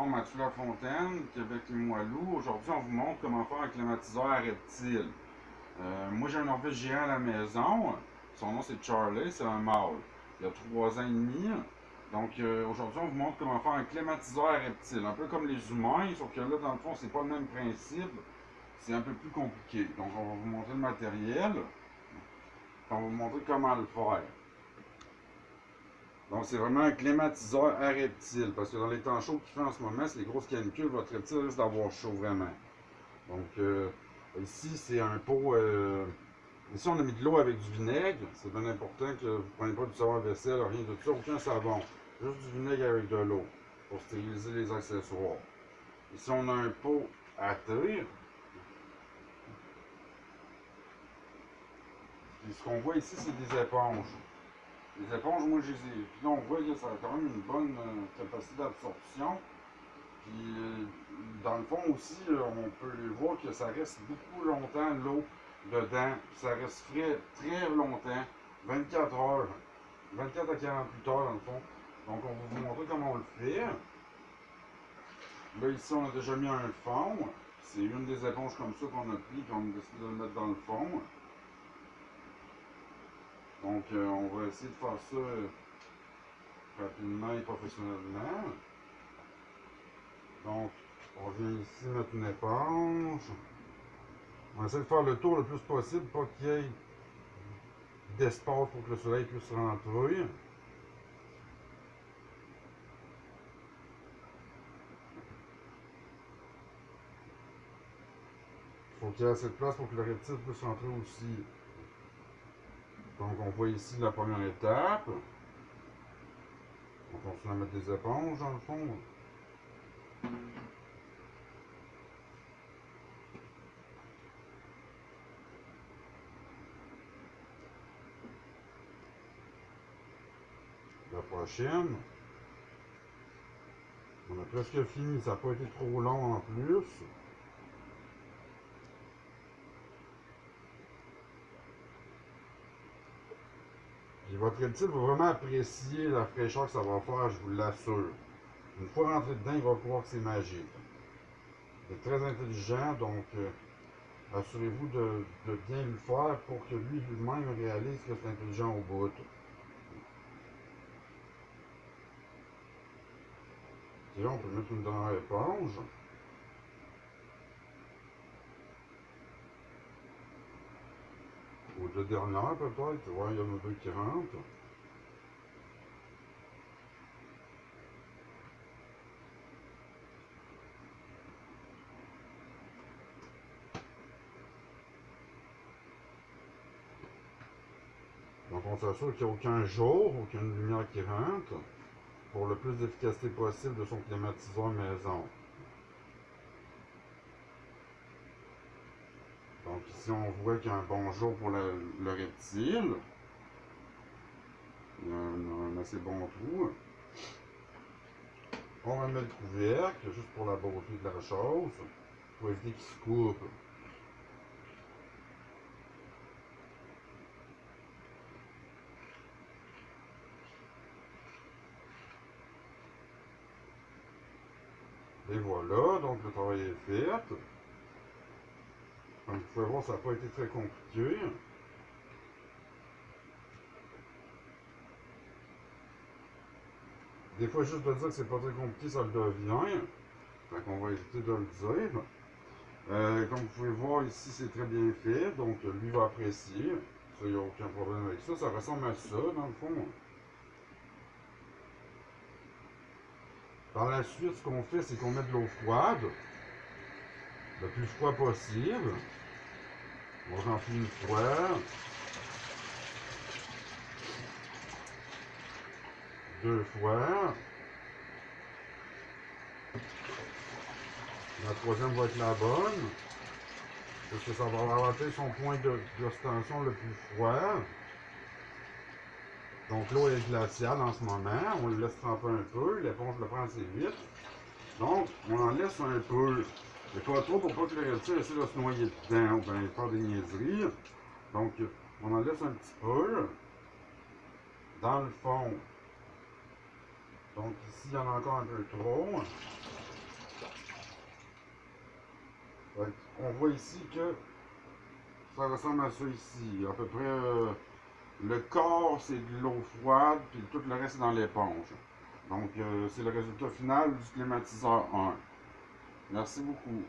Bon, Mathieu Lafontaine, Québec Limoilou. Aujourd'hui, on vous montre comment faire un climatiseur à reptile. Moi, j'ai un Norvège géant à la maison. Son nom, c'est Charlie, c'est un mâle. Il a 3 ans et demi. Donc, aujourd'hui, on vous montre comment faire un climatiseur à reptile. Un peu comme les humains, sauf que là, dans le fond, c'est pas le même principe. C'est un peu plus compliqué. Donc, on va vous montrer le matériel. On va vous montrer comment le faire. Donc, c'est vraiment un climatiseur à reptile. Parce que dans les temps chauds qu'il fait en ce moment, c'est les grosses canicules, votre reptile risque d'avoir chaud vraiment. Donc, ici, c'est un pot. Ici, on a mis de l'eau avec du vinaigre. C'est bien important que vous ne preniez pas du savon à vaisselle, rien de tout ça, aucun savon. Juste du vinaigre avec de l'eau pour stériliser les accessoires. Ici, on a un pot à tire. Puis, ce qu'on voit ici, c'est des éponges. Les éponges, moi, je les ai. Puis là, on voit que ça a quand même une bonne capacité d'absorption. Puis, dans le fond aussi, on peut voir que ça reste beaucoup longtemps l'eau dedans. Puis ça reste frais très longtemps, 24 heures, 24 à 48 heures dans le fond. Donc, on va vous montrer comment on le fait. Là, ici, on a déjà mis un fond. C'est une des éponges comme ça qu'on a pris, puis on a décidé de le mettre dans le fond. Donc, on va essayer de faire ça rapidement et professionnellement. Donc, on vient ici mettre une éponge. On essaie de faire le tour le plus possible, pas qu'il y ait d'espace pour que le soleil puisse rentrer. Il faut qu'il y ait assez de place pour que le reptile puisse rentrer aussi. Donc, on voit ici la première étape. On continue à mettre des éponges dans le fond. La prochaine. On a presque fini, ça n'a pas été trop long en plus. Puis votre reptile va vraiment apprécier la fraîcheur que ça va faire, je vous l'assure. Une fois rentré dedans, il va croire que c'est magique. Il est très intelligent, donc assurez-vous de bien le faire pour que lui-même réalise que c'est intelligent au bout. Et là, on peut mettre une dernière éponge. Ou deux dernières peut-être. Ouais, il y en a deux qui rentrent. Donc on s'assure qu'il n'y a aucun jour, aucune lumière qui rentre, pour le plus d'efficacité possible de son climatiseur maison. Donc ici on voit qu'il y a un bon jour pour le reptile. Il y a un assez bon trou. On remet le couvercle, juste pour la beauté de la chose, pour éviter qu'il se coupe. Et voilà, donc le travail est fait. Comme vous pouvez voir, ça n'a pas été très compliqué. Des fois, juste de dire que c'est pas très compliqué, ça le devient. Fait qu'on va éviter de le dire. Comme vous pouvez voir ici, c'est très bien fait. Donc, lui va apprécier. Ça, il n'y a aucun problème avec ça. Ça ressemble à ça, dans le fond. Par la suite, ce qu'on fait, c'est qu'on met de l'eau froide. Le plus froid possible. On remplit une fois. 2 fois. La troisième va être la bonne. Parce que ça va avoir son point d'ostension le plus froid. Donc l'eau est glaciale en ce moment. On le laisse tremper un peu. L'éponge le prend assez vite. Donc, on en laisse un peu. Mais pas trop pour pas que le reptile essaie de se noyer dedans ou bien faire des niaiseries. Donc, on en laisse un petit peu. Dans le fond. Donc ici, il y en a encore un peu trop. Ouais. On voit ici que ça ressemble à ça ici. À peu près, le corps, c'est de l'eau froide, puis tout le reste, c'est dans l'éponge. Donc, c'est le résultat final du climatiseur 1. Merci beaucoup.